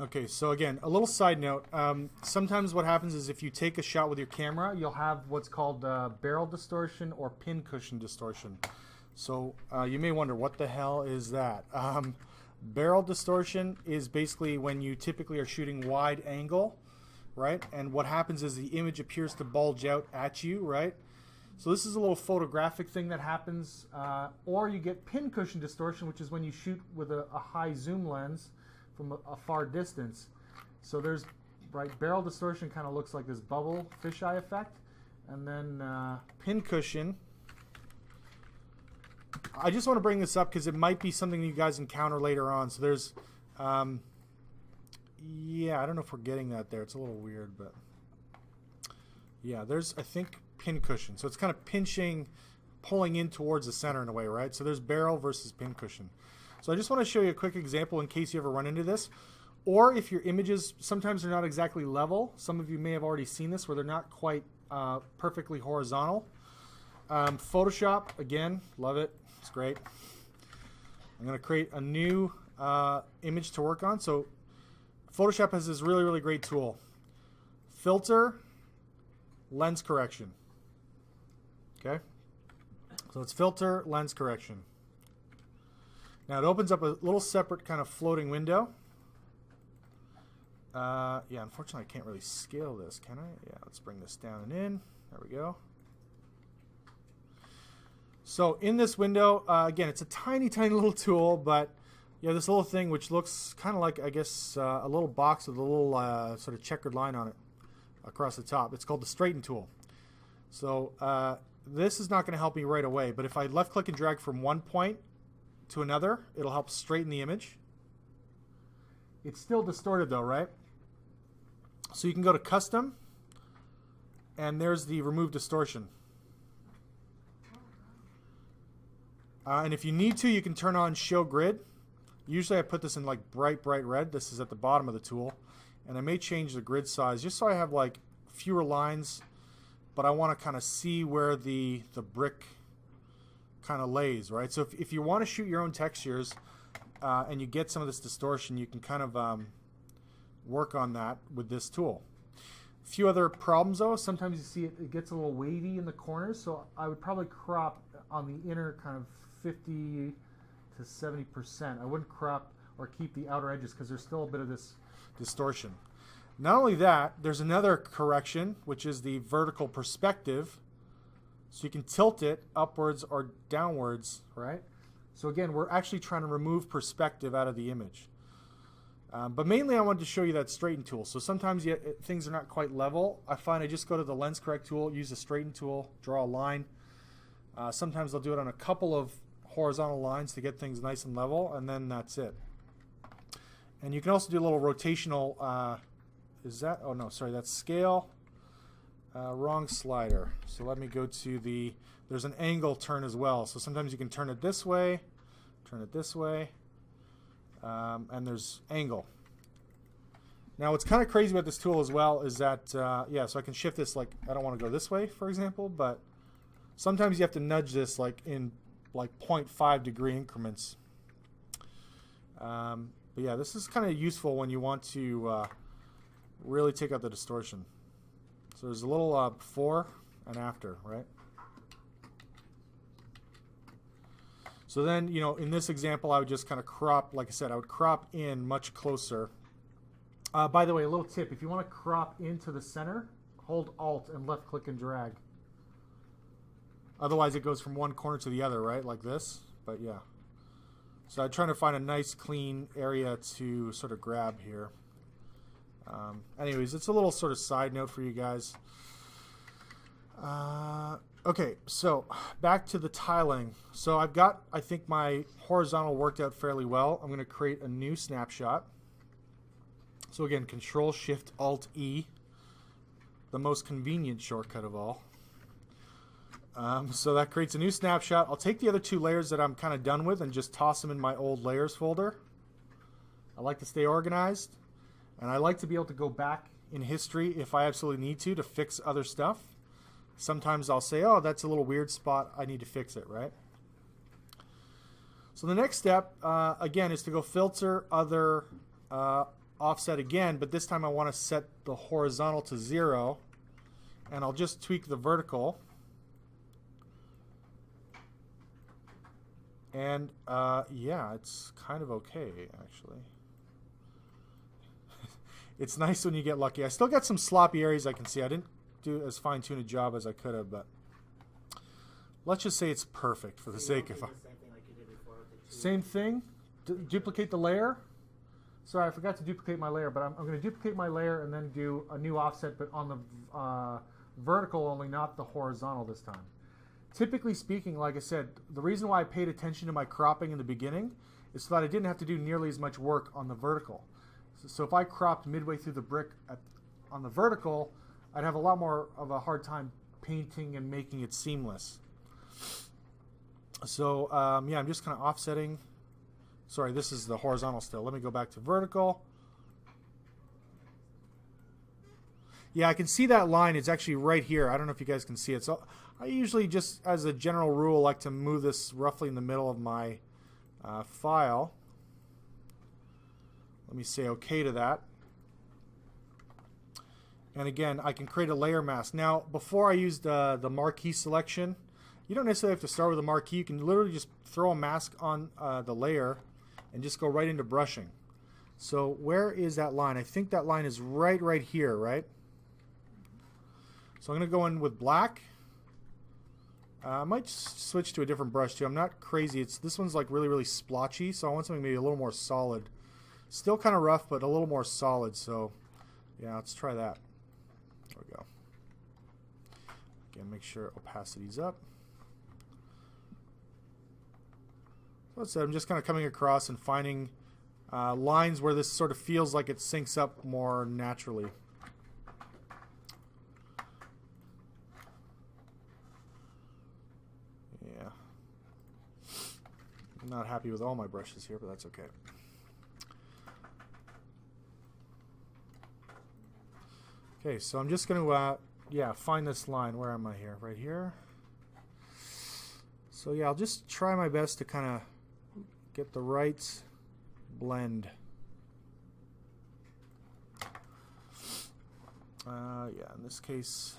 Okay, so again, a little side note. Sometimes what happens is if you take a shot with your camera, you'll have what's called barrel distortion or pin cushion distortion. So you may wonder, what the hell is that? Barrel distortion is basically when you typically are shooting wide angle, right? And what happens is the image appears to bulge out at you, right? So this is a little photographic thing that happens. Or you get pin cushion distortion, which is when you shoot with a high zoom lens from a far distance. So there's, right, barrel distortion kind of looks like this bubble fisheye effect. And then pin cushion, I just want to bring this up because it might be something you guys encounter later on. So there's, yeah, I don't know if we're getting that there. It's a little weird, but yeah, there's, I think, pin cushion. So it's kind of pinching, pulling in towards the center in a way, right? So there's barrel versus pin cushion. So I just want to show you a quick example in case you ever run into this. Or if your images, sometimes they're not exactly level. Some of you may have already seen this where they're not quite perfectly horizontal. Photoshop, again, love it. It's great. I'm going to create a new image to work on. So Photoshop has this really, really great tool. Filter, lens correction. Okay? So it's filter, lens correction. Now it opens up a little separate kind of floating window. Yeah, unfortunately I can't really scale this, can I? Yeah, let's bring this down and in. There we go. So in this window, again, it's a tiny, tiny little tool, but you have this little thing which looks kind of like, I guess, a little box with a little sort of checkered line on it across the top. It's called the straighten tool. So this is not going to help me right away, but if I left click and drag from one point to another, it'll help straighten the image. It's still distorted though, right? So you can go to custom, and there's the remove distortion. And if you need to, you can turn on show grid. Usually I put this in like bright red. This is at the bottom of the tool. And I may change the grid size just so I have like fewer lines, but I want to kind of see where the brick kind of lays, right? So if you want to shoot your own textures and you get some of this distortion, you can kind of work on that with this tool. A few other problems though, sometimes you see it gets a little wavy in the corners, so I would probably crop on the inner kind of 50 to 70%. I wouldn't crop or keep the outer edges because there's still a bit of this distortion. Not only that, there's another correction, which is the vertical perspective. So you can tilt it upwards or downwards, right? So again, we're actually trying to remove perspective out of the image. But mainly I wanted to show you that straighten tool. So sometimes things are not quite level. I find I just go to the lens correct tool, use the straighten tool, draw a line. Sometimes I'll do it on a couple of horizontal lines to get things nice and level, and then that's it. And you can also do a little rotational, is that, oh no, sorry, that's scale. Wrong slider. So let me go to the, there's an angle turn as well. So sometimes you can turn it this way, and there's angle. Now what's kind of crazy about this tool as well is that, yeah, so I can shift this, like, I don't want to go this way, for example, but sometimes you have to nudge this like in like 0.5 degree increments. But yeah, this is kind of useful when you want to really take out the distortion. So there's a little before and after, right? So then, you know, in this example, I would just kind of crop, like I said, I would crop in much closer. By the way, a little tip, if you want to crop into the center, hold Alt and left click and drag. Otherwise it goes from one corner to the other, right, like this. But yeah. So I'm trying to find a nice clean area to sort of grab here. Anyways, it's a little sort of side note for you guys. Okay, so back to the tiling. So I've got, I think, my horizontal worked out fairly well. I'm going to create a new snapshot. So again, Control Shift Alt E, the most convenient shortcut of all. So that creates a new snapshot. I'll take the other two layers that I'm kind of done with and just toss them in my old layers folder. I like to stay organized, and I like to be able to go back in history if I absolutely need to fix other stuff. Sometimes I'll say, oh, that's a little weird spot, I need to fix it, right? So the next step, again, is to go filter, other, offset again, but this time I want to set the horizontal to 0, and I'll just tweak the vertical. And yeah, it's kind of okay, actually. It's nice when you get lucky. I still got some sloppy areas I can see. I didn't do as fine-tuned a job as I could have, but let's just say it's perfect for the sake of... Same thing? Duplicate the layer? Sorry, I forgot to duplicate my layer, but I'm going to duplicate my layer and then do a new offset, but on the vertical only, not the horizontal this time. Typically speaking, like I said, the reason why I paid attention to my cropping in the beginning is so that I didn't have to do nearly as much work on the vertical. So if I cropped midway through the brick on the vertical, I'd have a lot more of a hard time painting and making it seamless. So yeah, I'm just kind of offsetting. Sorry, this is the horizontal still. Let me go back to vertical. Yeah, I can see that line. It's actually right here. I don't know if you guys can see it. So I usually just, as a general rule, like to move this roughly in the middle of my file. Let me say OK to that. And again, I can create a layer mask. Now, before I used the marquee selection, you don't necessarily have to start with a marquee. You can literally just throw a mask on the layer and just go right into brushing. So where is that line? I think that line is right here, right? So I'm going to go in with black. I might switch to a different brush too. I'm not crazy. This one's like really splotchy, so I want something maybe a little more solid. Still kind of rough, but a little more solid. So yeah, let's try that. There we go. Again, make sure opacity's up. So that's it. I'm just kind of coming across and finding lines where this sort of feels like it syncs up more naturally. Yeah. I'm not happy with all my brushes here, but that's okay. Okay, so I'm just going to, yeah, find this line. Where am I here? Right here. So yeah, I'll just try my best to kind of get the right blend. Yeah, in this case,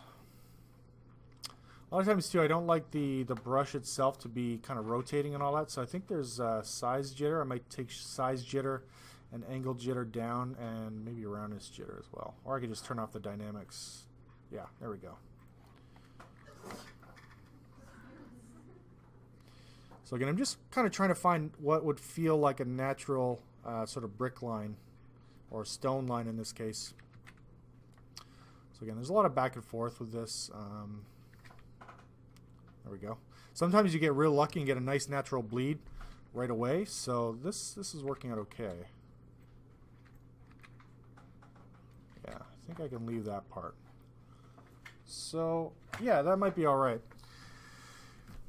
a lot of times too, I don't like the brush itself to be kind of rotating and all that. So I think there's size jitter. I might take size jitter and angle jitter down, and maybe roundness jitter as well. Or I could just turn off the dynamics. Yeah, there we go. So again, I'm just kind of trying to find what would feel like a natural sort of brick line, or stone line in this case. So again, there's a lot of back and forth with this. There we go. Sometimes you get real lucky and get a nice natural bleed right away. So this is working out okay. Yeah, I think I can leave that part. So yeah, that might be all right.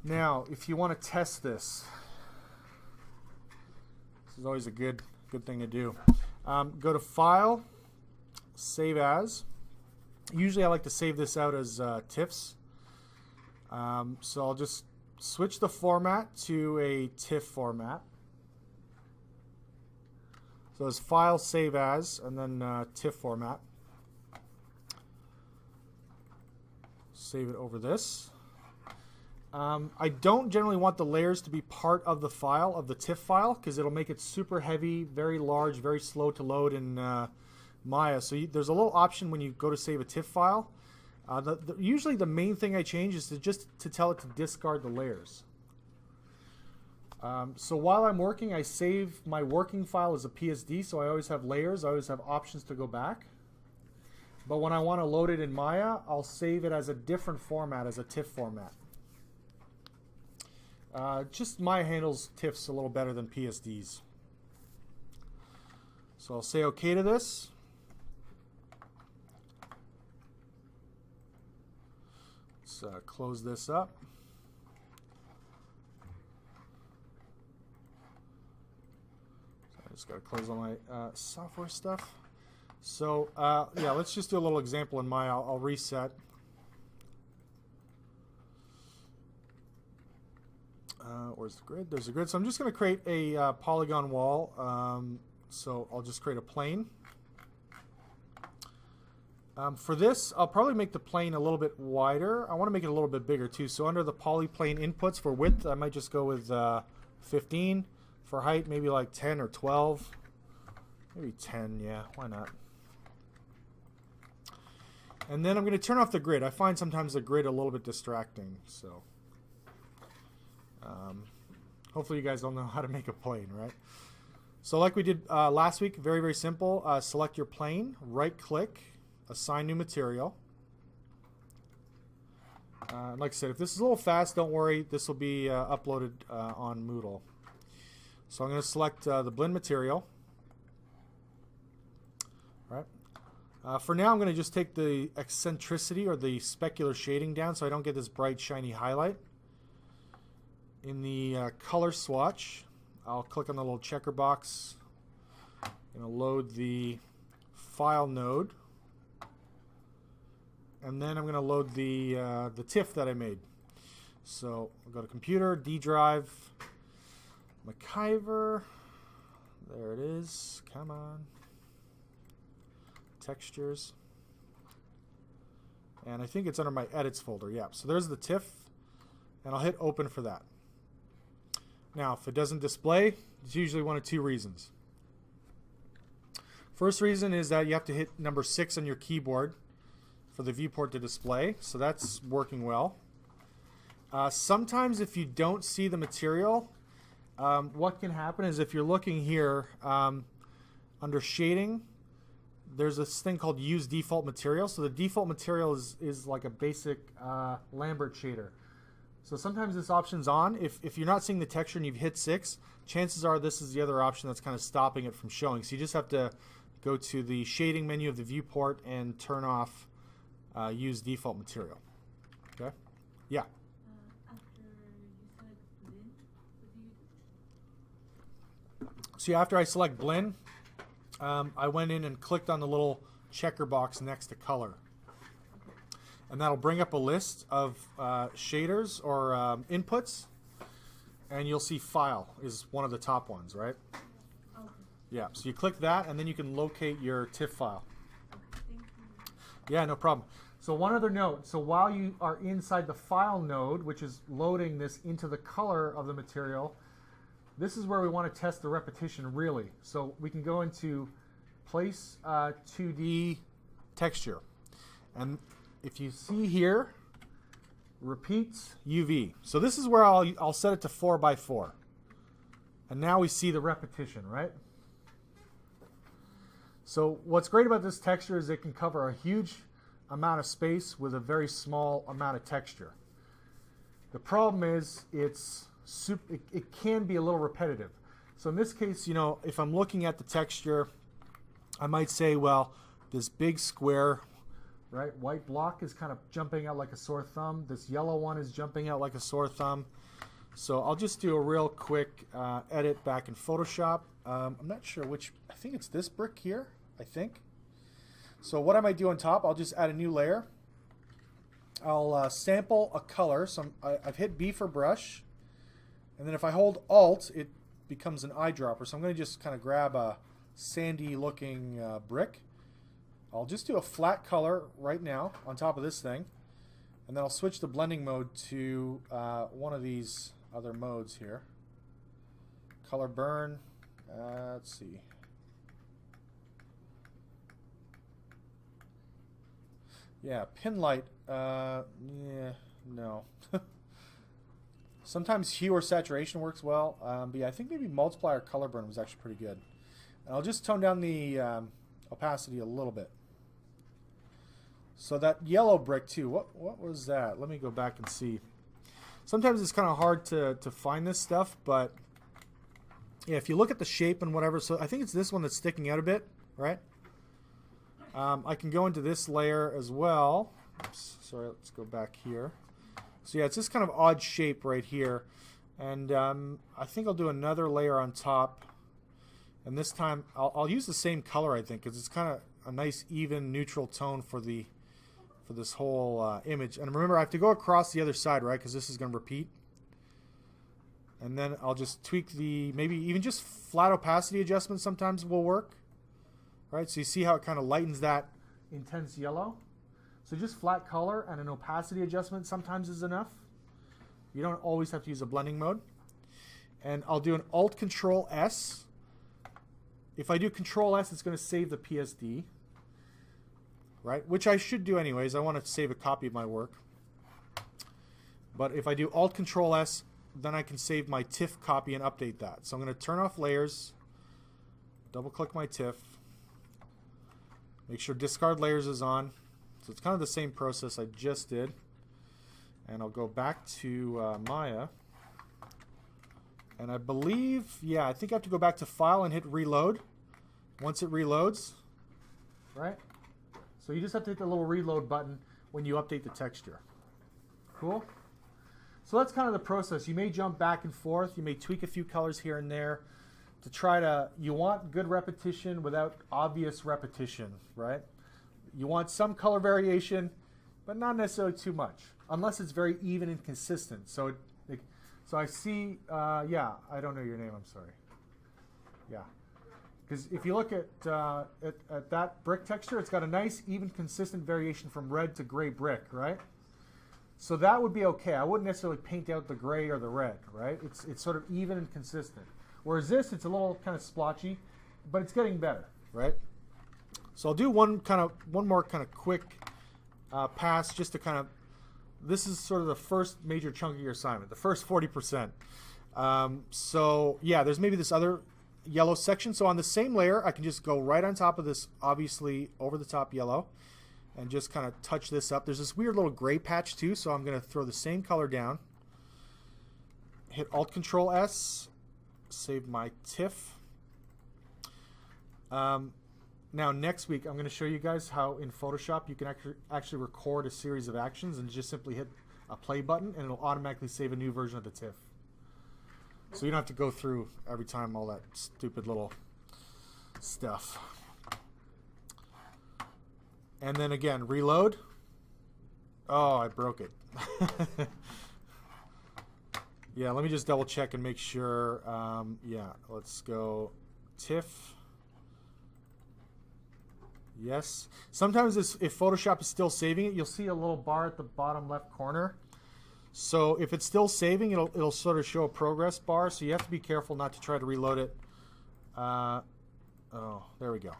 Now, if you want to test this is always a good thing to do. Go to File, Save As. Usually I like to save this out as TIFFs. So I'll just switch the format to a TIFF format. So it's File, Save As, and then TIFF format. Save it over this. I don't generally want the layers to be part of the file, of the TIFF file, because it'll make it super heavy, very large, very slow to load in Maya. So there's a little option when you go to save a TIFF file. Usually the main thing I change is to tell it to discard the layers. So while I'm working, I save my working file as a PSD, so I always have layers, I always have options to go back. But when I want to load it in Maya, I'll save it as a different format, as a TIFF format. Just Maya handles TIFFs a little better than PSDs. So I'll say OK to this. Let's close this up. So I just got to close all my software stuff. So yeah, let's just do a little example in Maya. I'll reset. Where's the grid? There's a grid. So I'm just going to create a polygon wall. So I'll just create a plane. For this, I'll probably make the plane a little bit wider. I want to make it a little bit bigger too. So under the polyplane inputs for width, I might just go with 15. For height, maybe like 10 or 12. Maybe 10, yeah, why not? And then I'm going to turn off the grid. I find sometimes the grid a little bit distracting. So hopefully you guys don't know how to make a plane, right? So like we did last week, very, very simple. Select your plane, right-click, assign new material. Like I said, if this is a little fast, don't worry. This will be uploaded on Moodle. So I'm going to select the blend material. All right. For now, I'm going to just take the eccentricity or the specular shading down so I don't get this bright, shiny highlight. In the color swatch, I'll click on the little checker box. I'm going to load the file node. And then I'm going to load the tiff that I made. So I'll go to Computer, D drive, MacGyver. There it is. Come on. Textures. And I think it's under my Edits folder. Yeah. So there's the tiff. And I'll hit Open for that. Now, if it doesn't display, it's usually one of two reasons. First reason is that you have to hit number 6 on your keyboard for the viewport to display. So that's working well. Sometimes if you don't see the material, what can happen is if you're looking here under shading, there's this thing called Use Default Material. So the default material is like a basic Lambert shader. So sometimes this option's on. If you're not seeing the texture and you've hit 6, chances are this is the other option that's kind of stopping it from showing. So you just have to go to the shading menu of the viewport and turn off Use Default Material. Okay? Yeah. So after I select blend, I went in and clicked on the little checker box next to color. And that'll bring up a list of shaders or inputs. And you'll see file is one of the top ones, right? Okay. Yeah, so you click that and then you can locate your TIFF file. Okay, thank you. Yeah, no problem. So one other note, so while you are inside the file node, which is loading this into the color of the material, this is where we want to test the repetition really. So we can go into Place 2D Texture. And if you see here, repeats UV. So this is where I'll set it to 4x4. And now we see the repetition, right? So what's great about this texture is it can cover a huge amount of space with a very small amount of texture. The problem is it can be a little repetitive. So in this case, you know, if I'm looking at the texture, I might say, well, this big square, right, white block is kind of jumping out like a sore thumb. This yellow one is jumping out like a sore thumb. So I'll just do a real quick edit back in Photoshop. I'm not sure which, I think it's this brick here, I think. So what I might do on top, I'll just add a new layer. I'll sample a color. So I've hit B for brush. And then if I hold Alt, it becomes an eyedropper. So I'm going to just kind of grab a sandy looking brick. I'll just do a flat color right now on top of this thing. And then I'll switch the blending mode to one of these other modes here. Color burn. Let's see. Yeah, pin light. Yeah, no. Sometimes hue or saturation works well, but yeah, I think maybe multiplier color burn was actually pretty good. And I'll just tone down the opacity a little bit. So that yellow brick too, what was that? Let me go back and see. Sometimes it's kind of hard to find this stuff, but yeah, if you look at the shape and whatever, so I think it's this one that's sticking out a bit, right? I can go into this layer as well. Oops, sorry, let's go back here. So yeah, it's this kind of odd shape right here. And I think I'll do another layer on top. And this time, I'll use the same color, I think, because it's kind of a nice, even, neutral tone for this whole image. And remember, I have to go across the other side, right, because this is going to repeat. And then I'll just tweak maybe even just flat opacity adjustment sometimes will work. Right, so you see how it kind of lightens that intense yellow. So just flat color and an opacity adjustment sometimes is enough. You don't always have to use a blending mode. And I'll do an Alt-Control-S. If I do Control-S, it's going to save the PSD, right? Which I should do anyways. I want to save a copy of my work. But if I do Alt-Control-S, then I can save my tiff copy and update that. So I'm going to turn off layers, double-click my tiff, make sure discard layers is on. So it's kind of the same process I just did. And I'll go back to Maya. And I believe, yeah, I think I have to go back to File and hit Reload. Once it reloads, right? So you just have to hit the little reload button when you update the texture. Cool? So that's kind of the process. You may jump back and forth. You may tweak a few colors here and there to try to, you want good repetition without obvious repetition, right? You want some color variation, but not necessarily too much, unless it's very even and consistent. So so I see, yeah, I don't know your name, I'm sorry. Yeah, because if you look at that brick texture, it's got a nice, even, consistent variation from red to gray brick, right? So that would be okay. I wouldn't necessarily paint out the gray or the red, right? It's sort of even and consistent. Whereas this, it's a little kind of splotchy, but it's getting better, right? So I'll do one more kind of quick pass just to kind of, this is sort of the first major chunk of your assignment, the first 40%. So yeah, there's maybe this other yellow section. So on the same layer, I can just go right on top of this, obviously over the top yellow, and just kind of touch this up. There's this weird little gray patch too, so I'm going to throw the same color down. Hit Alt-Control-S, save my tiff. Now next week I'm going to show you guys how in Photoshop you can actually record a series of actions and just simply hit a play button and it'll automatically save a new version of the tiff. So you don't have to go through every time all that stupid little stuff. And then again, reload. Oh, I broke it. Yeah, let me just double check and make sure. Yeah, let's go tiff. Yes. Sometimes if Photoshop is still saving it, you'll see a little bar at the bottom left corner. So if it's still saving, it'll sort of show a progress bar. So you have to be careful not to try to reload it. Oh, there we go.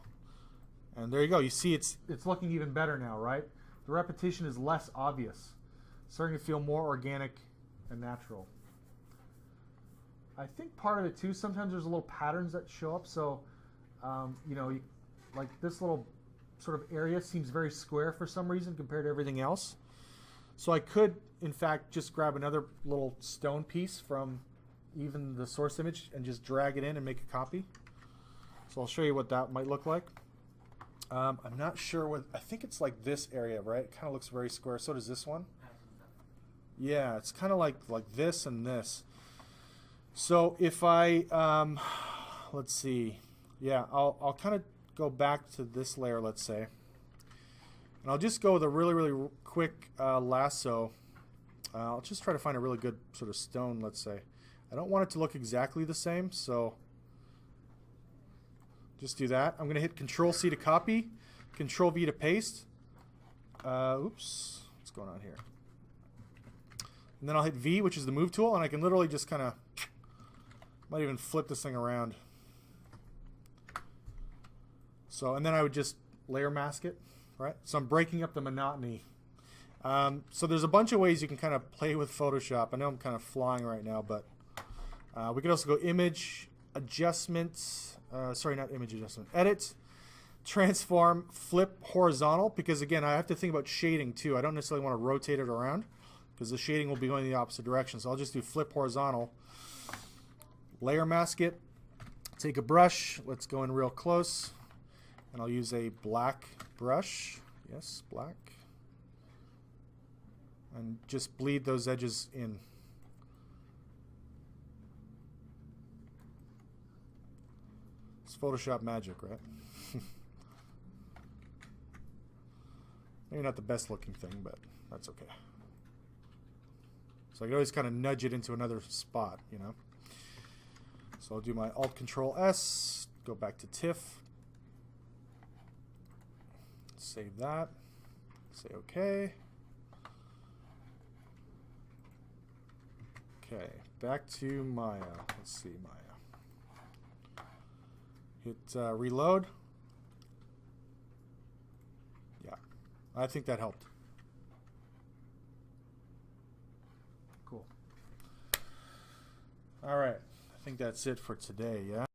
And there you go. You see it's looking even better now, right? The repetition is less obvious. Starting to feel more organic and natural. I think part of it too, sometimes there's little patterns that show up. So, you know, like this little sort of area seems very square for some reason compared to everything else. So I could, in fact, just grab another little stone piece from even the source image and just drag it in and make a copy. So I'll show you what that might look like. I'm not sure what, I think it's like this area, right? It kind of looks very square. So does this one. Yeah, it's kind of like this and this. So if I, let's see. Yeah, I'll kind of go back to this layer, let's say. And I'll just go with a really, really quick lasso. I'll just try to find a really good sort of stone, let's say. I don't want it to look exactly the same, so just do that. I'm going to hit Control-C to copy, Control-V to paste. Oops, what's going on here? And then I'll hit V, which is the move tool, and I can literally just kind of, might even flip this thing around. So, and then I would just layer mask it, right? So I'm breaking up the monotony. So there's a bunch of ways you can kind of play with Photoshop. I know I'm kind of flying right now, but we could also go image adjustment, sorry, not image adjustment, edit, transform, flip horizontal, because again, I have to think about shading too. I don't necessarily want to rotate it around because the shading will be going in the opposite direction. So I'll just do flip horizontal, layer mask it, take a brush, let's go in real close. And I'll use a black brush. Yes, black. And just bleed those edges in. It's Photoshop magic, right? Maybe not the best looking thing, but that's okay. So I can always kind of nudge it into another spot, you know. So I'll do my Alt-Control-S, go back to TIFF. Save that. Say OK. Okay, back to Maya. Let's see, Maya. Hit reload. Yeah, I think that helped. Cool. All right, I think that's it for today, yeah?